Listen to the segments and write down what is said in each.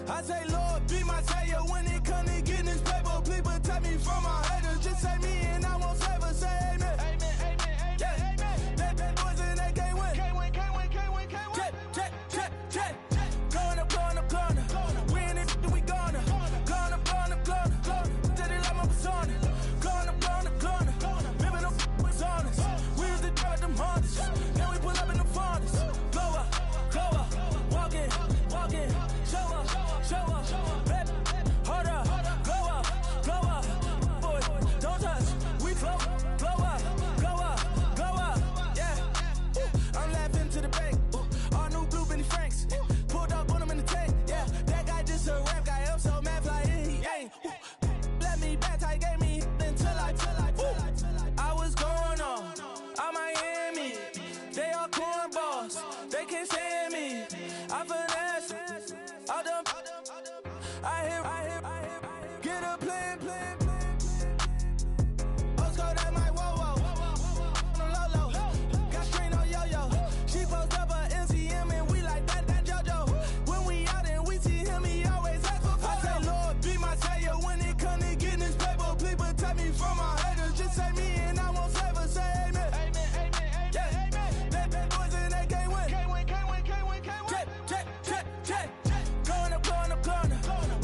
I say, Lord, be my savior when it come to getting this paper. Please protect me from my haters. Just say me and I won't save. Say amen. Amen, amen, amen, yeah. Amen. That boys and they can't win. Can't win, can't win, can't win, can't win. Check. Going up. We in it, we gonna. Going up. Till they like my persona. Going up. Living up was honest. We used to drive them Hondas. Now we pull up in the Fondas. Glow up. Walking. Show up. Baby, hold up. Glow up. Boy, don't touch. We glow up. Yeah. I'm laughing to the bank. All new blue Benny Franks. Pulled up on him in the tank. Yeah, that guy just a rap guy. I'm so mad, fly in, he ain't. Let me back, tight, gave me until I was going on Miami. They all cornballs. They can't stand me. I finesse. All them. I hear. Get a plan. Osco, that my whoa. Low. Got strain on yo-yo. She post up a MCM and we like that JoJo. When we out and we see him, he always ask for photo. I say, Lord, be my savior when it come to getting this paper. Please protect me from my haters. Just say me and I won't save her. Say amen. Amen, yeah. Amen. That boys and they can't win. Can't win. Check. Going up.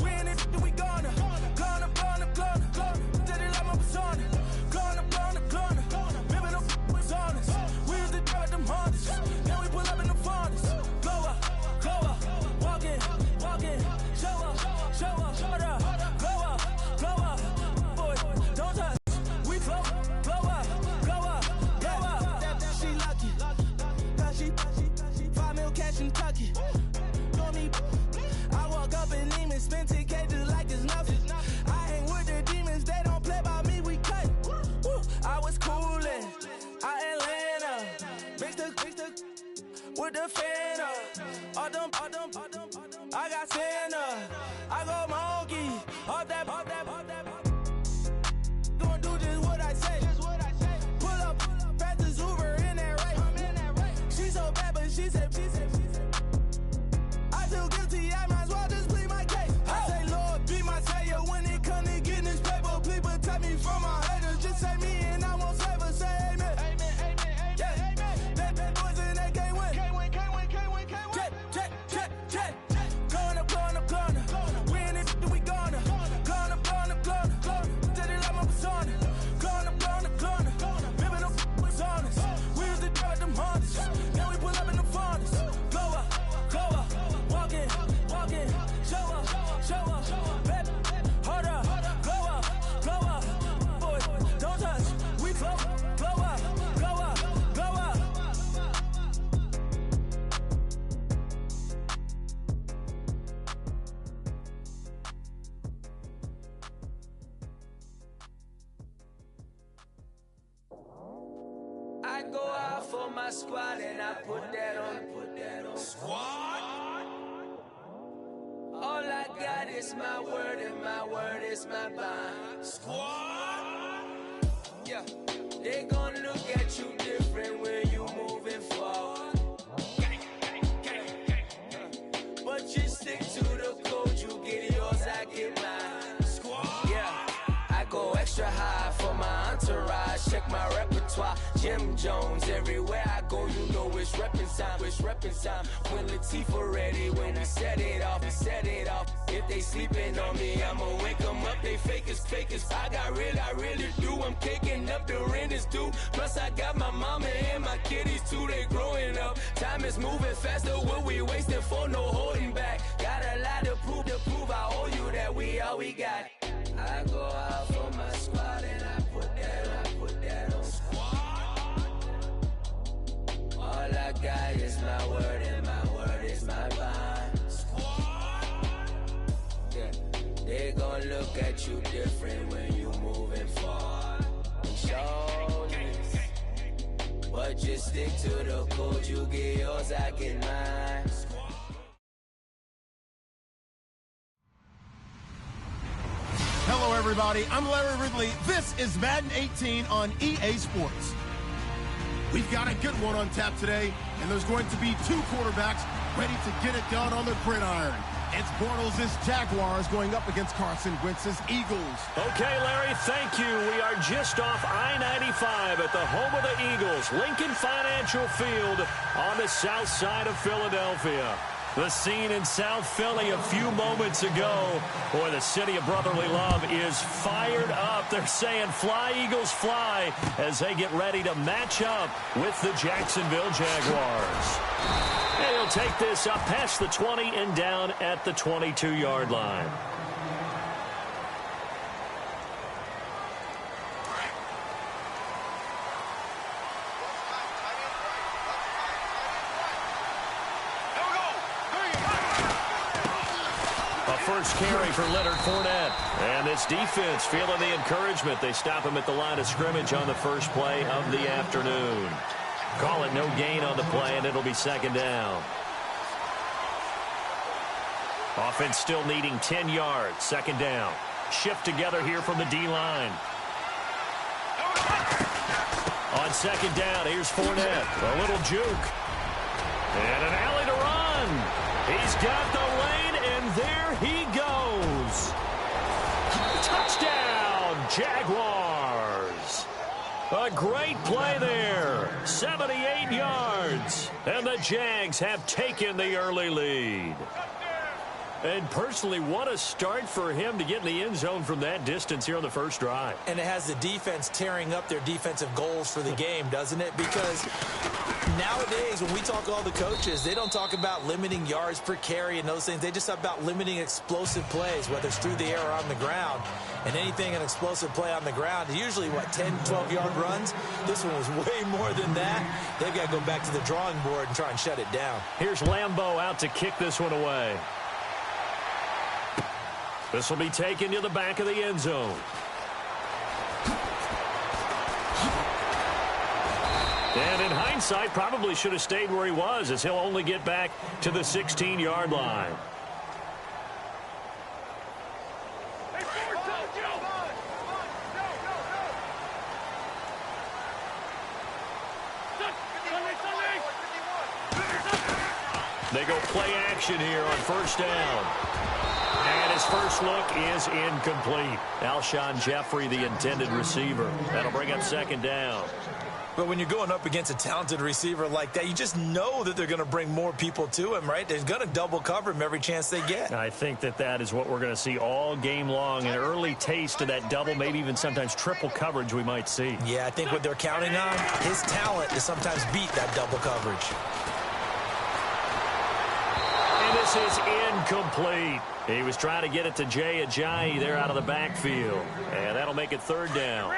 We in it, we gonna. Going up. Till they like my persona. Going up. Living up was honest. We used to drive them Hondas. Now we pull up in the Fondas. Glow up. Walking. Show up. Hold up. Glow up. Boy, don't touch. We glow up. She lucky. Cause she 5 mil cash in Tucky. Told me I walk up in Neiman, spend 10K just like it's nothing. I hang with the demons, they don't play by me, we cut. I was coolin', Atlanta, mixed with the Fanta. All them, I got Santa, I go monkey, all that. Gonna do just what I say. Pull up, past the Uber in that race. She so bad, but she said. I feel guilty, I might as well just plead my case. I say, Lord, be my savior when it come to getting this paper. Please protect me from my haters. Just say me and I won't save her. Say amen. Amen, yeah. Amen. That boys and they can't win. Can't win. Check. Going up. We in it, we gonna. Going up. Till they like my persona. Going up. Living up was honest. We used to drive them Hondas. Now we pull up in the Fondas. Glow up. Walking. Show up. Baby, hold up. Glow up. Boy, don't touch. We glow up. I go out for my squad and I put that on. Squad? All I got is my word and my word is my bond. Squad? Yeah, they gon' look at you different when you moving forward. But you stick to the code, you get yours, I get mine. Squad? Yeah, I go extra high for my entourage. Check my repertoire, Jim Jones. Everywhere I go, you know it's reppin' time. When Latifah ready, when we set it off. If they sleeping on me, I'ma wake them up. They fakers. I really do. I'm caking up, the rent is due. Plus I got my mama and my kiddies too. They growing up. Time is moving faster. What we wasting for? No holding back. Got a lot to prove. I owe you that we all we got. I go out for my squad and I put that on. Squad. All I got is my word and my word is my bond. Squad. Yeah, they gon' look at you different when you moving forward. Shoulders, but just stick to the code. You get yours, I get mine. Hello, everybody. I'm Larry Ridley. This is Madden 18 on EA Sports. We've got a good one on tap today, and there's going to be two quarterbacks ready to get it done on the gridiron. It's Bortles' Jaguars going up against Carson Wentz's Eagles. Okay, Larry, thank you. We are just off I-95 at the home of the Eagles, Lincoln Financial Field on the south side of Philadelphia. The scene in South Philly a few moments ago. Boy, the city of brotherly love is fired up. They're saying, "Fly, Eagles, fly," as they get ready to match up with the Jacksonville Jaguars. And he'll take this up past the 20 and down at the 22-yard line. First carry for Leonard Fournette. And this defense feeling the encouragement. They stop him at the line of scrimmage on the first play of the afternoon. Call it no gain on the play, and it'll be second down. Offense still needing 10 yards. Second down. Shift together here from the D-line. On second down, here's Fournette. A little juke. And an alley to run. He's got the lane, and there he goes. Touchdown, Jaguars. A great play there. 78 yards. And the Jags have taken the early lead. And personally, what a start for him to get in the end zone from that distance here on the first drive. And it has the defense tearing up their defensive goals for the game, doesn't it? Because nowadays, when we talk to all the coaches, they don't talk about limiting yards per carry and those things. They just talk about limiting explosive plays, whether it's through the air or on the ground. And anything an explosive play on the ground is usually, 10, 12-yard runs? This one was way more than that. They've got to go back to the drawing board and try and shut it down. Here's Lambeau out to kick this one away. This will be taken to the back of the end zone. And in hindsight, probably should have stayed where he was, as he'll only get back to the 16-yard line. They go play action here on first down. And his first look is incomplete. Alshon Jeffrey, the intended receiver. That'll bring up second down. But when you're going up against a talented receiver like that, you just know that they're going to bring more people to him, right? They're going to double cover him every chance they get. I think that is what we're going to see all game long. An early taste of that double, maybe even sometimes triple coverage we might see. Yeah, I think what they're counting on, his talent to sometimes beat that double coverage. And this is incomplete. He was trying to get it to Jay Ajayi there out of the backfield. And that'll make it third down.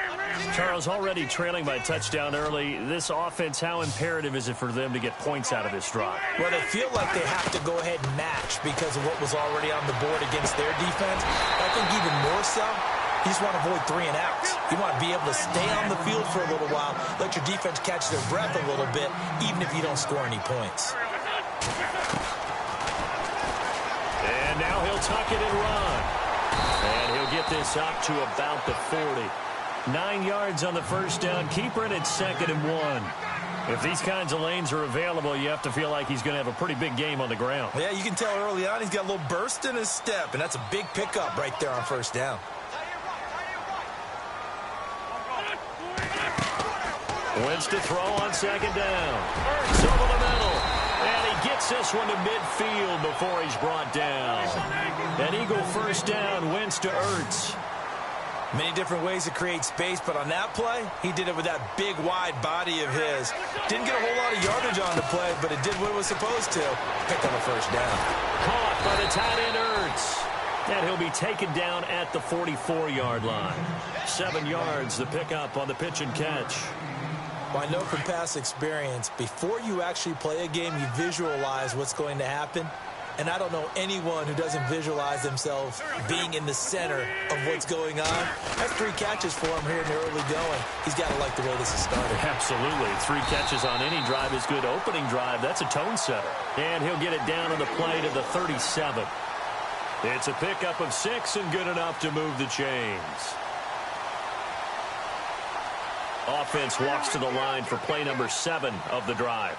Charles, already trailing by a touchdown early. This offense, how imperative is it for them to get points out of this drive? Well, they feel like they have to go ahead and match because of what was already on the board against their defense. I think even more so, you just want to avoid 3 and outs. You want to be able to stay on the field for a little while, let your defense catch their breath a little bit, even if you don't score any points. And now he'll tuck it and run. And he'll get this up to about the 40. 9 yards on the first down. Keeper in at second and 1. If these kinds of lanes are available, you have to feel like he's going to have a pretty big game on the ground. Yeah, you can tell early on he's got a little burst in his step, and that's a big pickup right there on first down. Wins to throw on second down. Ertz over the middle. And he gets this one to midfield before he's brought down. An Eagle first down. Wins to Ertz. Many different ways to create space, but on that play, he did it with that big, wide body of his. Didn't get a whole lot of yardage on the play, but it did what it was supposed to. Picked up a first down. Caught by the tight end Ertz. And he'll be taken down at the 44-yard line. 7 yards, the pickup on the pitch and catch. Well, I know from past experience, before you actually play a game, you visualize what's going to happen. And I don't know anyone who doesn't visualize themselves being in the center of what's going on. That's 3 catches for him here in the early going. He's got to like the way this is started. Absolutely. 3 catches on any drive is good. Opening drive, that's a tone setter. And he'll get it down on the play to the 37. It's a pickup of 6 and good enough to move the chains. Offense walks to the line for play number 7 of the drive.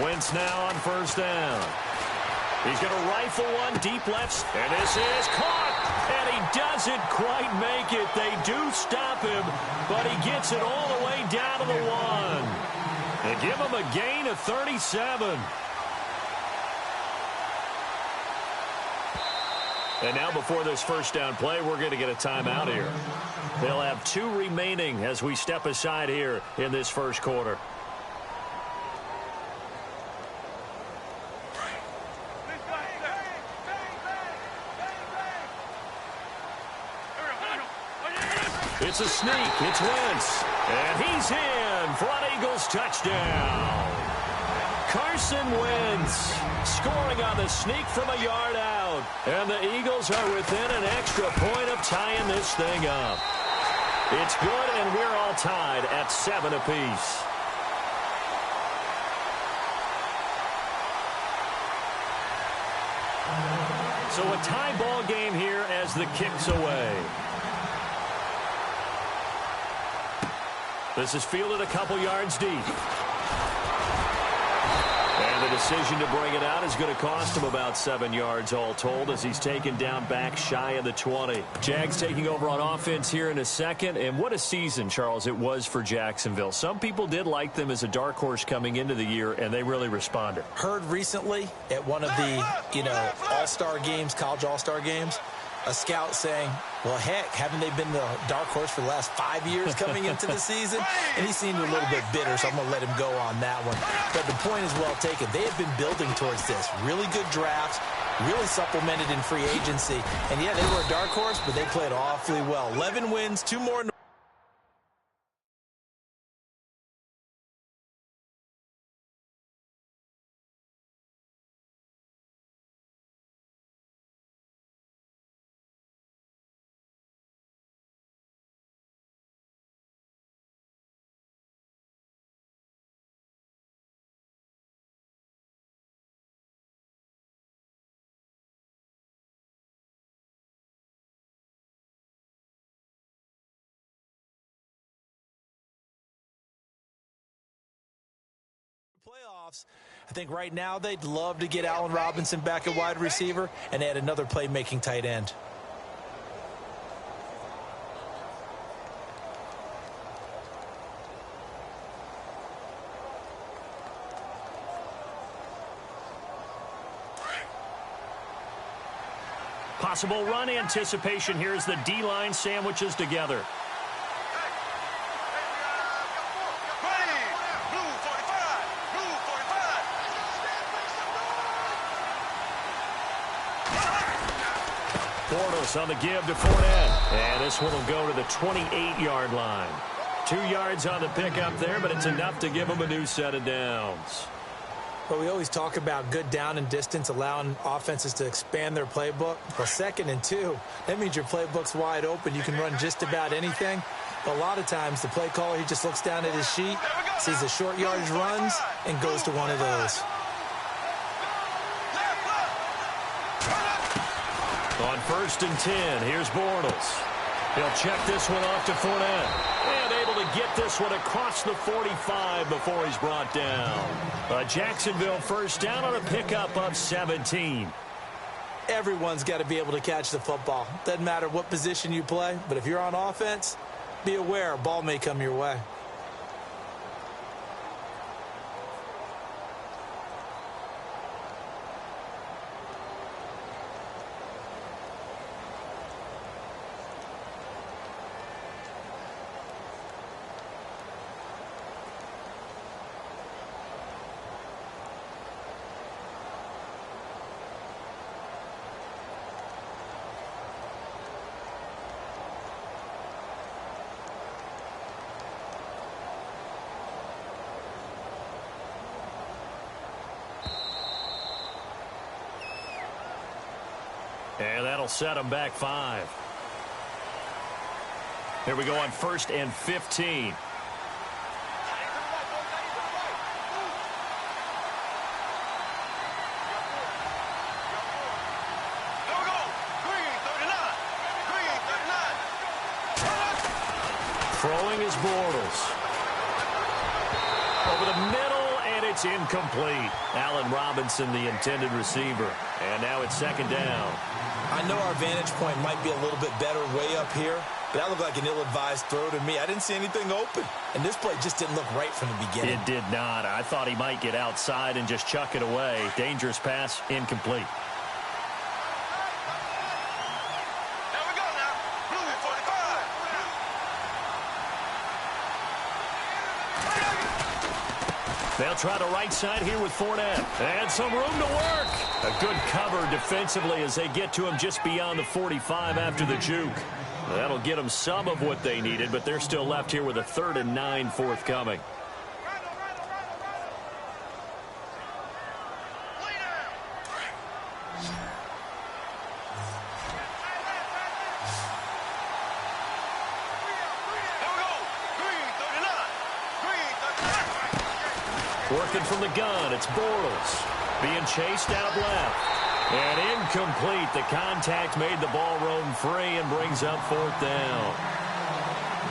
Wentz now on first down. He's going to rifle one deep left, and this is caught, and he doesn't quite make it. They do stop him, but he gets it all the way down to the 1. They give him a gain of 37. And now before this first down play, we're going to get a timeout here. They'll have 2 remaining as we step aside here in this first quarter. It's a sneak. It's Wentz. And he's in for an Eagles touchdown. Carson Wentz scoring on the sneak from a yard out. And the Eagles are within an extra point of tying this thing up. It's good, and we're all tied at 7 apiece. So a tie ball game here as the kick's away. This is fielded a couple yards deep. And the decision to bring it out is going to cost him about 7 yards all told as he's taken down back shy of the 20. Jags taking over on offense here in a second. And what a season, Charles, it was for Jacksonville. Some people did like them as a dark horse coming into the year, and they really responded. Heard recently at one of the, all-star games, college all-star games, a scout saying, well, heck, haven't they been the dark horse for the last 5 years coming into the season? And he seemed a little bit bitter, so I'm going to let him go on that one. But the point is well taken. They have been building towards this. Really good drafts, really supplemented in free agency. And, yeah, they were a dark horse, but they played awfully well. 11 wins, 2 more. Playoffs, I think right now they'd love to get Allen Robinson back at wide receiver and add another playmaking tight end. Possible run anticipation here as the D-line sandwiches together. On the give to Fournette. And this one will go to the 28-yard line. 2 yards on the pickup there, but it's enough to give them a new set of downs. But we always talk about good down and distance, allowing offenses to expand their playbook. Well, 2nd and 2, that means your playbook's wide open. You can run just about anything. But a lot of times, the play caller, he just looks down at his sheet, sees the short yardage runs, and goes to one of those. On 1st and 10, here's Bortles. He'll check this one off to Fournette. And able to get this one across the 45 before he's brought down. A Jacksonville first down on a pickup of 17. Everyone's got to be able to catch the football. Doesn't matter what position you play, but if you're on offense, be aware a ball may come your way. And that'll set them back 5. Here we go on 1st and 15. Throwing is Bortles. Over the middle, and It's incomplete. Allen Robinson, the intended receiver. And now it's second down. I know our vantage point might be a little bit better way up here, but that looked like an ill-advised throw to me. I didn't see anything open, and this play just didn't look right from the beginning. It did not. I thought he might get outside and just chuck it away. Dangerous pass, incomplete. They'll try the right side here with Fournette. And some room to work. A good cover defensively as they get to him just beyond the 45 after the juke. That'll get them some of what they needed, but they're still left here with a 3rd and 9 forthcoming. Working from the gun, it's Bortles. Being chased out left. And incomplete. The contact made the ball roam free and brings up 4th down.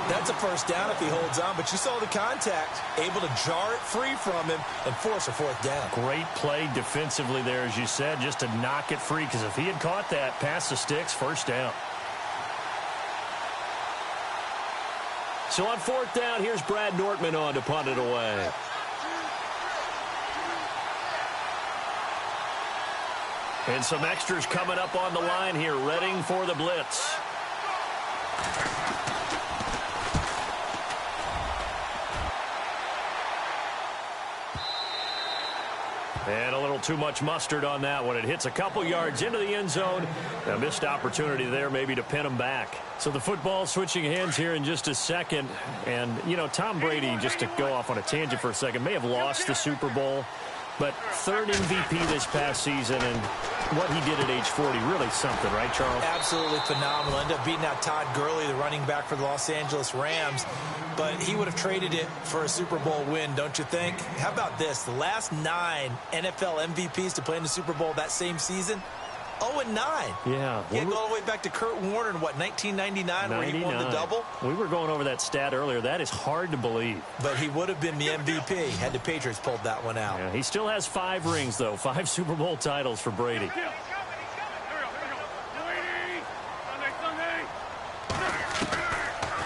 That's a first down if he holds on, but you saw the contact. Able to jar it free from him and force a 4th down. Great play defensively there, as you said, just to knock it free, because if he had caught that, past the sticks, 1st down. So on 4th down, here's Brad Nortman on to punt it away. And some extras coming up on the line here, readying for the blitz. And a little too much mustard on that one. It hits a couple yards into the end zone. A missed opportunity there maybe to pin them back. So the football switching hands here in just a second. And, you know, Tom Brady, just to go off on a tangent for a second, may have lost the Super Bowl. But 3rd MVP this past season, and what he did at age 40, really something, right, Charles? Absolutely phenomenal. Ended up beating out Todd Gurley, the running back for the Los Angeles Rams. But he would have traded it for a Super Bowl win, don't you think? How about this? The last 9 NFL MVPs to play in the Super Bowl that same season, 0-9. Yeah. He had to go all the way back to Kurt Warner in, what, 1999 where he won the double? We were going over that stat earlier. That is hard to believe. But he would have been the MVP had the Patriots pulled that one out. Yeah, he still has 5 rings, though. 5 Super Bowl titles for Brady.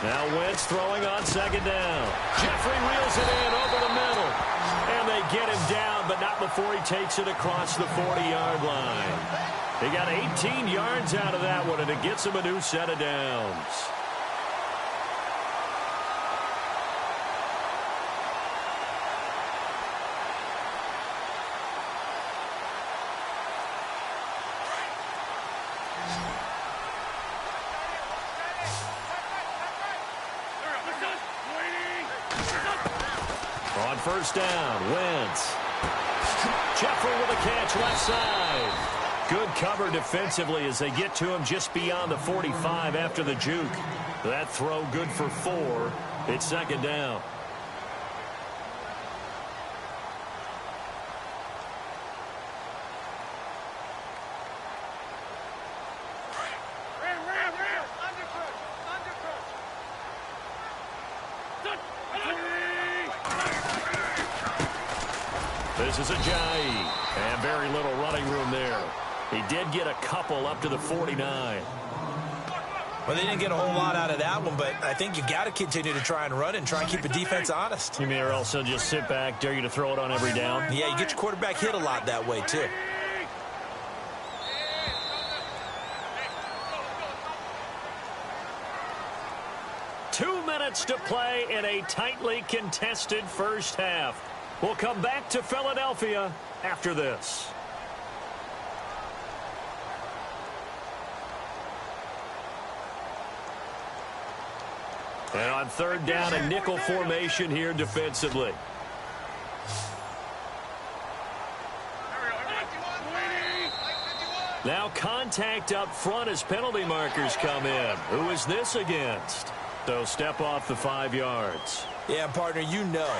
Now Wentz throwing on 2nd down. Jeffrey reels it in over the middle. And they get him down, but not before he takes it across the 40-yard line. They got 18 yards out of that one, and it gets him a new set of downs. On 1st down, Wentz. Jeffrey with a catch left side. Good cover defensively as they get to him just beyond the 45 after the juke. That throw good for 4. It's 2nd down. This is Ajayi, and very little running room there. He did get a couple up to the 49. Well, they didn't get a whole lot out of that one, but I think you got to continue to try and run it and try and keep the defense honest. You may also just sit back, dare you to throw it on every down? Yeah, you get your quarterback hit a lot that way, too. Two minutes to play in a tightly contested first half. We'll come back to Philadelphia after this. And on 3rd down, a nickel formation here defensively. Now contact up front as penalty markers come in. Who is this against? So step off the 5 yards. Yeah, partner, you know,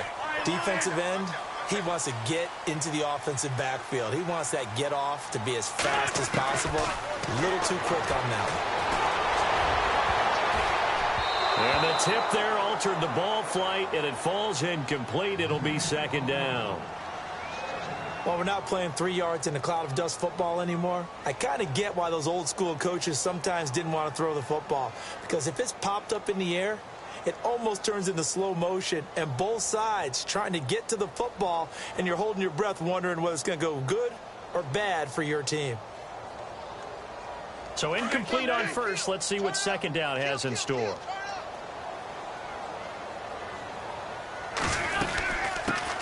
defensive end, he wants to get into the offensive backfield. He wants that get off to be as fast as possible. A little too quick on that one. And the tip there altered the ball flight, and it falls incomplete. It'll be 2nd down. Well, we're not playing 3 yards in a cloud of dust football anymore. I kind of get why those old school coaches sometimes didn't want to throw the football. Because if it's popped up in the air, it almost turns into slow motion. And both sides trying to get to the football, and you're holding your breath wondering whether it's going to go good or bad for your team. So incomplete on first. Let's see what second down has in store.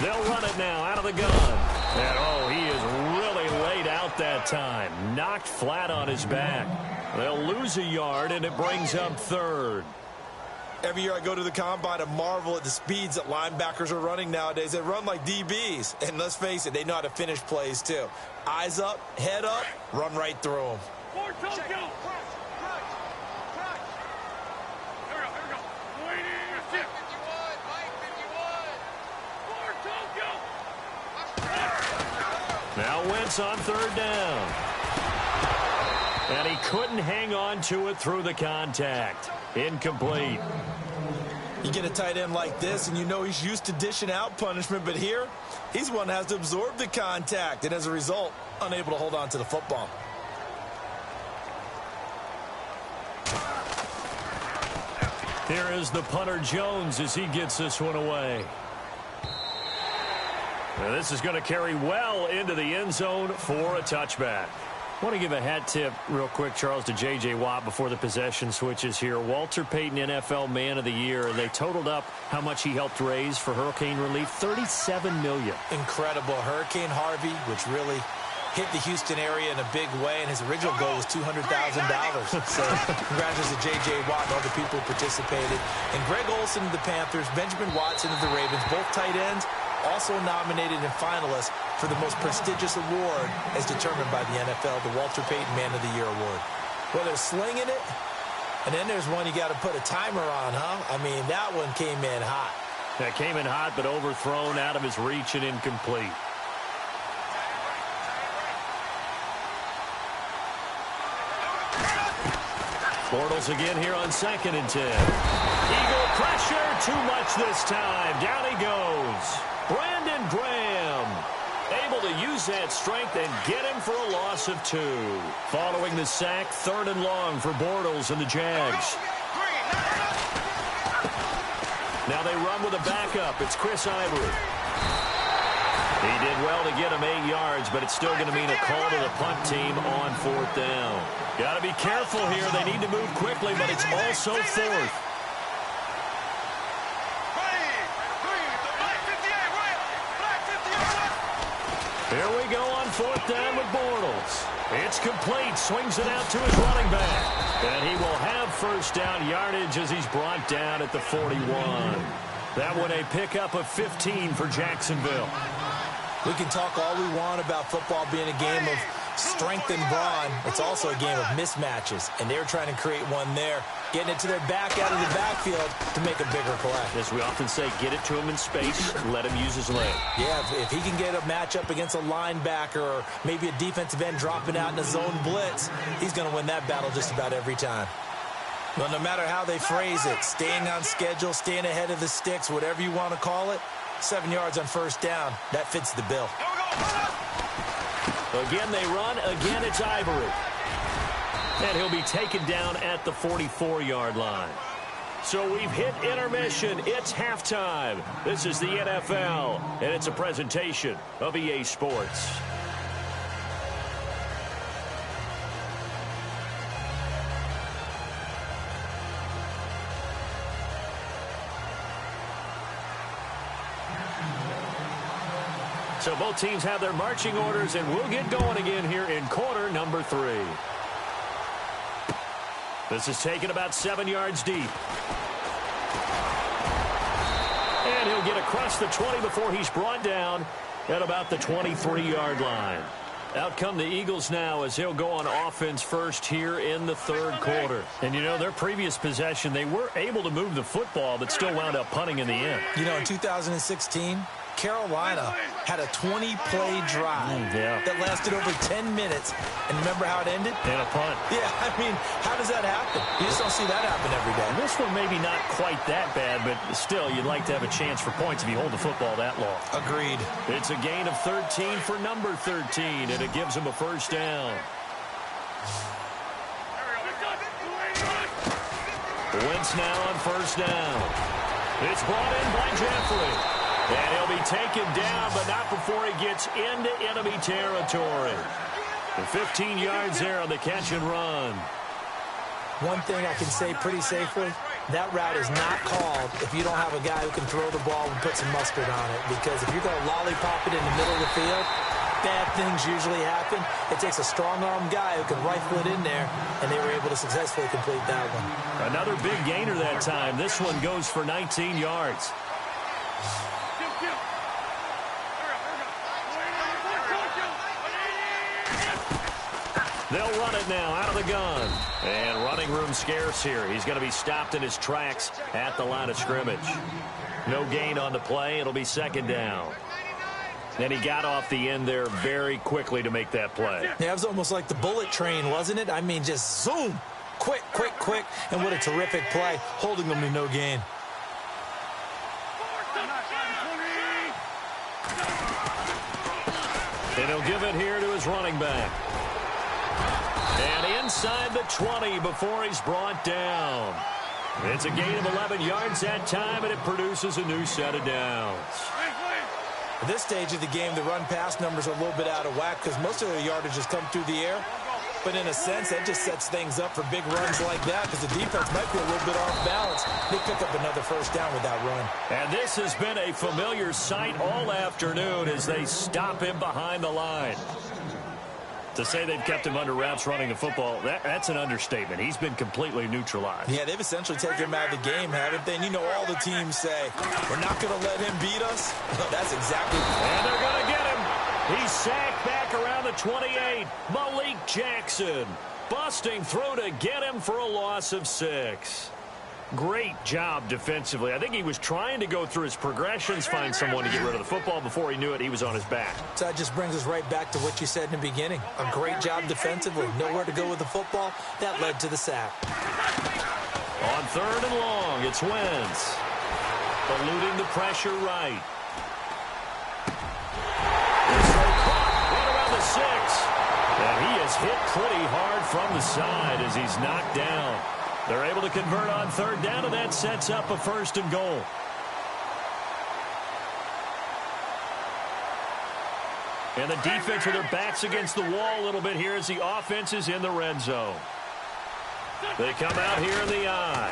They'll run it now out of the gun. And, oh, he is really laid out that time. Knocked flat on his back. They'll lose a yard, and it brings up third. Every year I go to the combine and marvel at the speeds that linebackers are running nowadays. They run like DBs. And let's face it, they know how to finish plays, too. Eyes up, head up, run right through them. Now Wentz on third down. And he couldn't hang on to it through the contact. Incomplete. You get a tight end like this, and you know he's used to dishing out punishment, but here, he's one that has to absorb the contact, and as a result, unable to hold on to the football. Here is the punter Jones as he gets this one away. Now this is going to carry well into the end zone for a touchback. I want to give a hat tip real quick, Charles, to J.J. Watt before the possession switches here. Walter Payton, NFL Man of the Year. They totaled up how much he helped raise for hurricane relief, $37 million. Incredible. Hurricane Harvey, which really hit the Houston area in a big way, and his original goal was $200,000. So congratulations to J.J. Watt and all the people who participated. And Greg Olsen of the Panthers, Benjamin Watson of the Ravens, both tight ends, also nominated and finalists for the most prestigious award as determined by the NFL, the Walter Payton Man of the Year Award. Well, they're slinging it, and then there's one you got to put a timer on, huh? I mean, that one came in hot. That came in hot, but overthrown, out of his reach, and incomplete. Bortles again here on 2nd and 10. Eagle pressure, too much this time. Down he goes. Brandon Graham able to use that strength and get him for a loss of 2. Following the sack, 3rd and long for Bortles and the Jags. Now they run with a backup. It's Chris Ivory. He did well to get him 8 yards, but it's still going to mean a call to the punt team on 4th down. Got to be careful here. They need to move quickly, but it's also 4th. Here we go on 4th down with Bortles. It's complete. Swings it out to his running back. And he will have 1st down yardage as he's brought down at the 41. That one a pickup of 15 for Jacksonville. We can talk all we want about football being a game of strength and brawn. It's also a game of mismatches, and they're trying to create one there, getting it to their back out of the backfield to make a bigger play. As we often say, get it to him in space, let him use his leg. Yeah, if he can get a matchup against a linebacker or maybe a defensive end dropping out in a zone blitz, he's going to win that battle just about every time. Well, no matter how they phrase it, staying on schedule, staying ahead of the sticks, whatever you want to call it, 7 yards on 1st down, that fits the bill. Again they run, again it's Ivory. And he'll be taken down at the 44-yard line. So we've hit intermission. It's halftime. This is the NFL, and it's a presentation of EA Sports. So both teams have their marching orders, and we'll get going again here in quarter number 3. This is taken about 7 yards deep. And he'll get across the 20 before he's brought down at about the 23-yard line. Out come the Eagles now as he'll go on offense first here in the 3rd quarter. And, you know, their previous possession, they were able to move the football but still wound up punting in the end. You know, in 2016, Carolina had a 20-play drive that lasted over 10 minutes. And remember how it ended? And a punt. Yeah, I mean, how does that happen? You just don't see that happen every day. This one maybe not quite that bad, but still, you'd like to have a chance for points if you hold the football that long. Agreed. It's a gain of 13 for number 13, and it gives him a first down. Wentz now on first down. It's brought in by Jeffrey. And he'll be taken down, but not before he gets into enemy territory. The 15 yards there on the catch and run. One thing I can say pretty safely, that route is not called if you don't have a guy who can throw the ball and put some mustard on it. Because if you're going to lollipop it in the middle of the field, bad things usually happen. It takes a strong-arm guy who can rifle it in there, and they were able to successfully complete that one. Another big gainer that time. This one goes for 19 yards. They'll run it now out of the gun. And running room scarce here. He's going to be stopped in his tracks at the line of scrimmage. No gain on the play. It'll be second down. And he got off the end there very quickly to make that play. Yeah, it was almost like the bullet train, wasn't it? I mean, just zoom. Quick, quick, quick. And what a terrific play, holding them to no gain. And he'll give it here to his running back. And inside the 20 before he's brought down. It's a gain of 11 yards that time, and it produces a new set of downs. At this stage of the game, the run-pass numbers are a little bit out of whack because most of their yardage has come through the air. But in a sense, that just sets things up for big runs like that because the defense might be a little bit off balance. They pick up another first down with that run. And this has been a familiar sight all afternoon as they stop him behind the line. To say they've kept him under wraps running the football, that's an understatement. He's been completely neutralized. Yeah, they've essentially taken him out of the game, haven't they? And you know all the teams say, we're not going to let him beat us. That's exactly. And they're going to get him. He's sacked back around the 28. Malik Jackson busting through to get him for a loss of 6. Great job defensively. I think he was trying to go through his progressions, find someone to get rid of the football. Before he knew it, he was on his back. So that just brings us right back to what you said in the beginning. A great job defensively. Nowhere to go with the football. That led to the sack. On third and long, it's Wentz. Eluding the pressure right. Right around the 6. And he is hit pretty hard from the side as he's knocked down. They're able to convert on third down, and that sets up a first and goal. And the defense with their backs against the wall a little bit here as the offense is in the red zone. They come out here in the eye.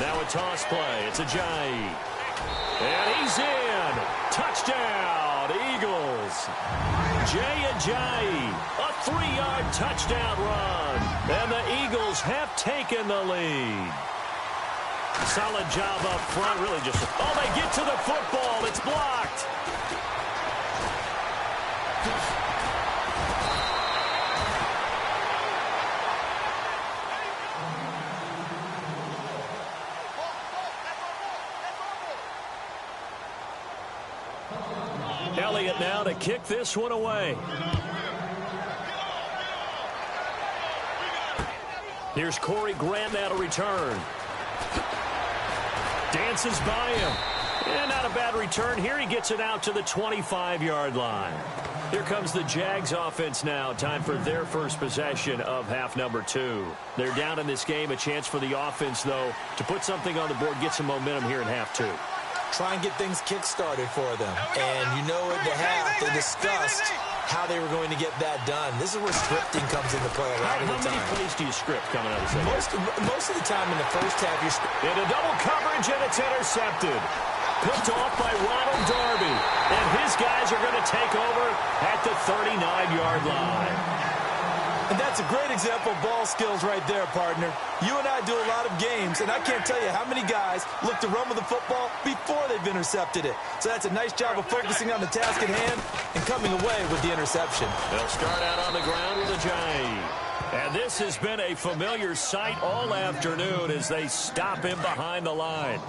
Now a toss play. It's Ajayi. And he's in. Touchdown, Eagles. Jay Ajayi, a 3-yard touchdown run. And the Eagles have taken the lead. Solid job up front, really just... Oh, they get to the football. It's blocked. Elliott now to kick this one away. Here's Corey Grant now to return. Dances by him. And not a bad return. Here he gets it out to the 25-yard line. Here comes the Jags offense now. Time for their first possession of half number 2. They're down in this game. A chance for the offense, though, to put something on the board, get some momentum here in half 2. Try and get things kick-started for them. And you know at the half, they discussed how they were going to get that done. This is where scripting comes into play a lot of the time. How many plays do you script coming out of the second? Most of the time in the first half, you're in a double coverage, and it's intercepted. Picked off by Ronald Darby. And his guys are going to take over at the 39-yard line. And that's a great example of ball skills right there, partner. You and I do a lot of games, and I can't tell you how many guys look to run with the football before they've intercepted it. So that's a nice job of focusing on the task at hand and coming away with the interception. They'll start out on the ground with Ajayi. And this has been a familiar sight all afternoon as they stop him behind the line.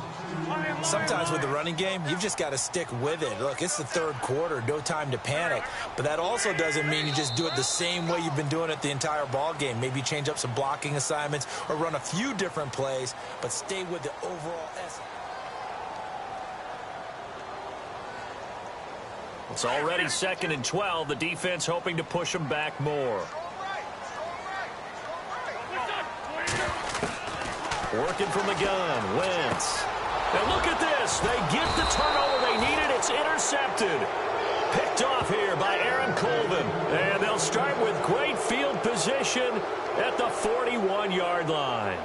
Sometimes with the running game, you've just got to stick with it. Look, it's the third quarter, no time to panic. But that also doesn't mean you just do it the same way you've been doing it the entire ball game. Maybe change up some blocking assignments or run a few different plays, but stay with the overall essence. It's already 2nd and 12. The defense hoping to push them back more. Working from the gun, Wentz. And look at this. They get the turnover they needed. It's intercepted. Picked off here by Aaron Colvin. And they'll start with great field position at the 41-yard line.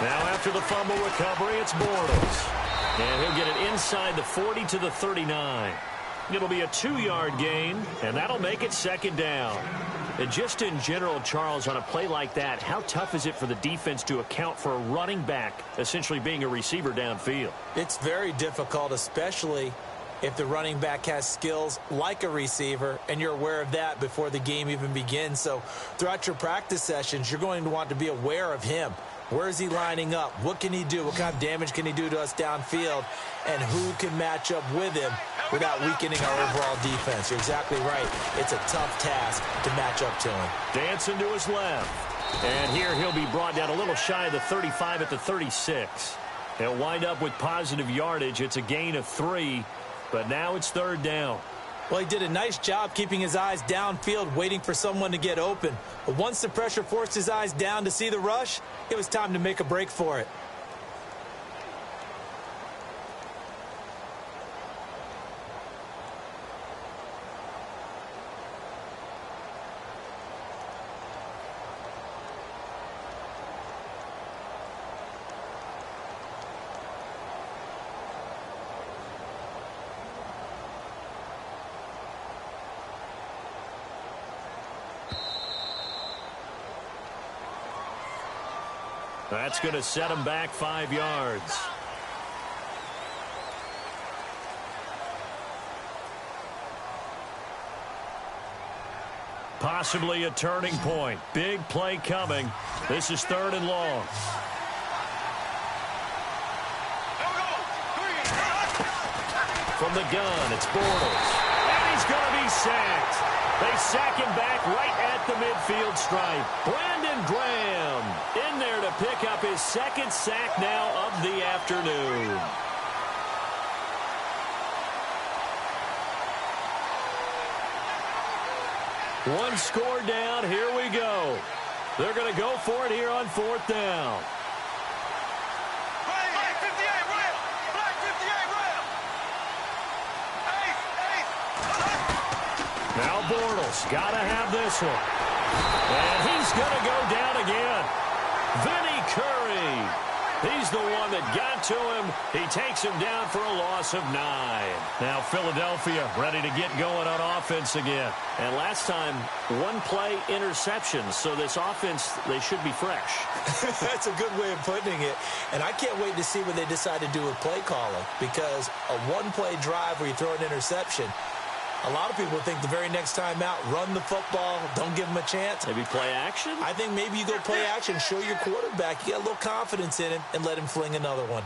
Now after the fumble recovery, it's Bortles. And he'll get it inside the 40 to the 39. It'll be a 2-yard gain, and that'll make it 2nd down. And just in general, Charles, on a play like that, how tough is it for the defense to account for a running back essentially being a receiver downfield? It's very difficult, especially if the running back has skills like a receiver, and you're aware of that before the game even begins. So throughout your practice sessions, you're going to want to be aware of him. Where is he lining up? What can he do? What kind of damage can he do to us downfield? And who can match up with him without weakening our overall defense? You're exactly right. It's a tough task to match up to him. Dancing to his left. And here he'll be brought down a little shy of the 35 at the 36. He'll wind up with positive yardage. It's a gain of 3, but now it's 3rd down. Well, he did a nice job keeping his eyes downfield, waiting for someone to get open. But once the pressure forced his eyes down to see the rush, it was time to make a break for it. That's going to set him back 5 yards. Possibly a turning point. Big play coming. This is 3rd and long. From the gun, it's Bortles. And he's going to be sacked. They sack him back right at the midfield stripe. Brandon Graham in there to pick up his 2nd sack now of the afternoon. One score down. Here we go. They're going to go for it here on 4th down. Now Bortles got to have this one. And he's going to go down again. Vinny Curry. He's the one that got to him. He takes him down for a loss of 9. Now Philadelphia ready to get going on offense again. And last time, 1-play interception. So this offense, they should be fresh. That's a good way of putting it. And I can't wait to see what they decide to do with play calling. Because a 1-play drive where you throw an interception, a lot of people think the very next time out, run the football, don't give them a chance. Maybe play action? I think maybe you go play action, show your quarterback, you got a little confidence in him, and let him fling another one.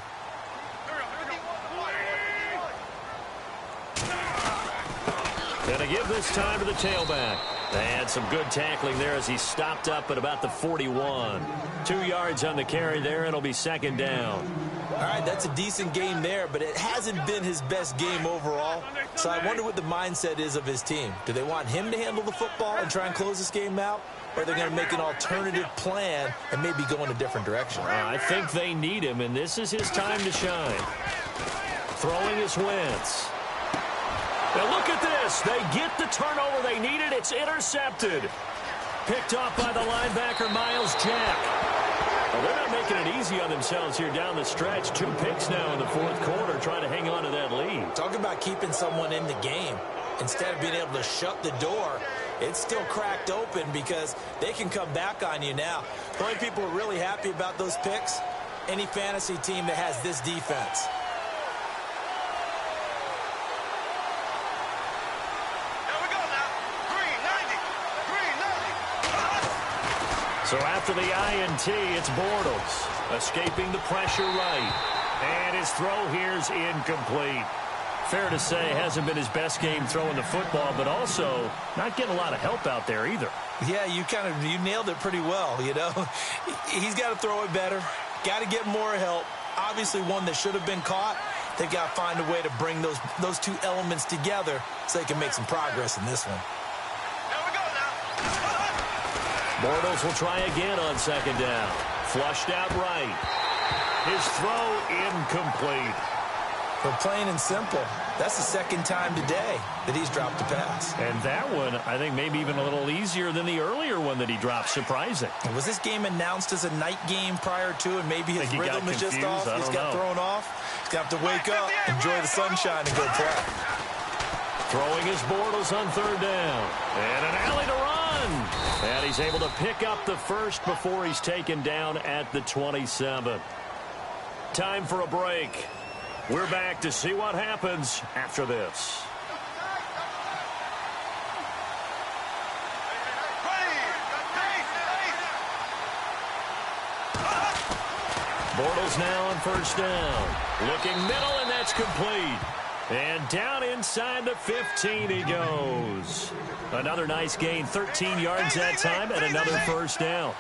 Gonna give this time to the tailback. They had some good tackling there as he stopped up at about the 41. 2 yards on the carry there, and it'll be 2nd down. All right, that's a decent game there, but it hasn't been his best game overall. So I wonder what the mindset is of his team. Do they want him to handle the football and try and close this game out? or they're going to make an alternative plan and maybe go in a different direction. I think they need him, and this is his time to shine. Throwing is Wentz. Now look at this. They get the turnover they needed. It's intercepted. Picked off by the linebacker, Miles Jack. Well, they're not making it easy on themselves here down the stretch. 2 picks now in the fourth quarter, trying to hang on to that lead. Talk about keeping someone in the game. Instead of being able to shut the door, it's still cracked open because they can come back on you now. The only people who are really happy about those picks, any fantasy team that has this defense. So after the INT, it's Bortles, escaping the pressure right. And his throw here's incomplete. Fair to say, hasn't been his best game throwing the football, but also not getting a lot of help out there either. Yeah, you nailed it pretty well, you know. He's got to throw it better, got to get more help. Obviously one that should have been caught. They've got to find a way to bring those two elements together so they can make some progress in this one. Bortles will try again on second down. Flushed out right. His throw incomplete. For plain and simple, that's the second time today that he's dropped a pass. And that one, I think, maybe even a little easier than the earlier one that he dropped. Surprising. Was this game announced as a night game prior to, and maybe his rhythm is just off? He's got thrown off. He's going to have to wake up, enjoy the sunshine, and go play. Throwing his Bortles on third down. And an alley to run. And he's able to pick up the first before he's taken down at the 27. Time for a break. We're back to see what happens after this. Bortles now on first down. Looking middle, and that's complete. And down inside the 15 he goes. Another nice gain, 13 yards that time, and another first down.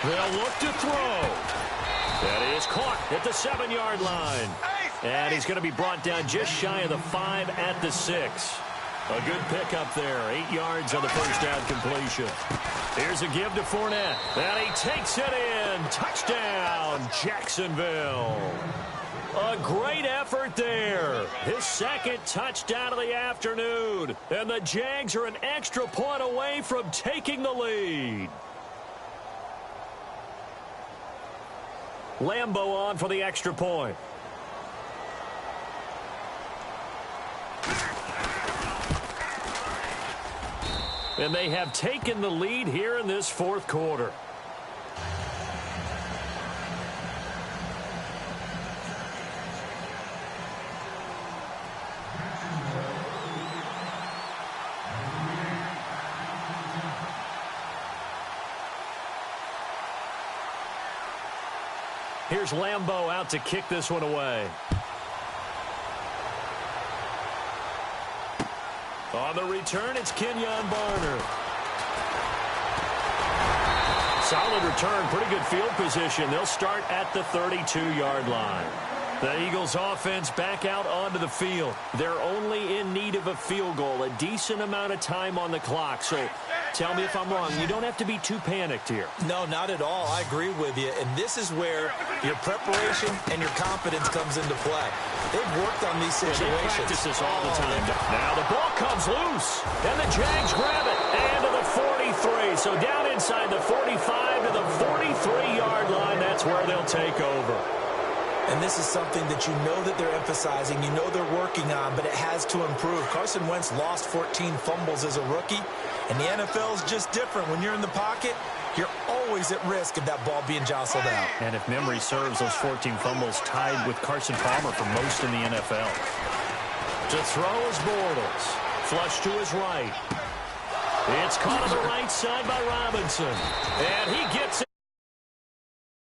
They'll look to throw. That is caught at the 7-yard line. And he's going to be brought down just shy of the 5 at the 6. A good pickup there. 8 yards on the first down completion. Here's a give to Fournette. And he takes it in. Touchdown, Jacksonville. A great effort there. His second touchdown of the afternoon. And the Jags are an extra point away from taking the lead. Lambeau on for the extra point. And they have taken the lead here in this fourth quarter. Here's Lambeau out to kick this one away. On the return, it's Kenyon Barner. Solid return, pretty good field position. They'll start at the 32-yard line. The Eagles offense back out onto the field. They're only in need of a field goal, a decent amount of time on the clock. So tell me if I'm wrong. You don't have to be too panicked here. No, not at all. I agree with you. And this is where your preparation and your confidence comes into play. They've worked on these situations. They practice this all the time. Now the ball comes loose, and the Jags grab it. And to the 43. So down inside the 45 to the 43-yard line. That's where they'll take over. And this is something that you know that they're emphasizing, you know they're working on, but it has to improve. Carson Wentz lost 14 fumbles as a rookie, and the NFL is just different. When you're in the pocket, you're always at risk of that ball being jostled out. And if memory serves, those 14 fumbles tied with Carson Palmer for most in the NFL. To throw is Bortles. Flush to his right. It's caught on the right side by Robinson. And he gets it.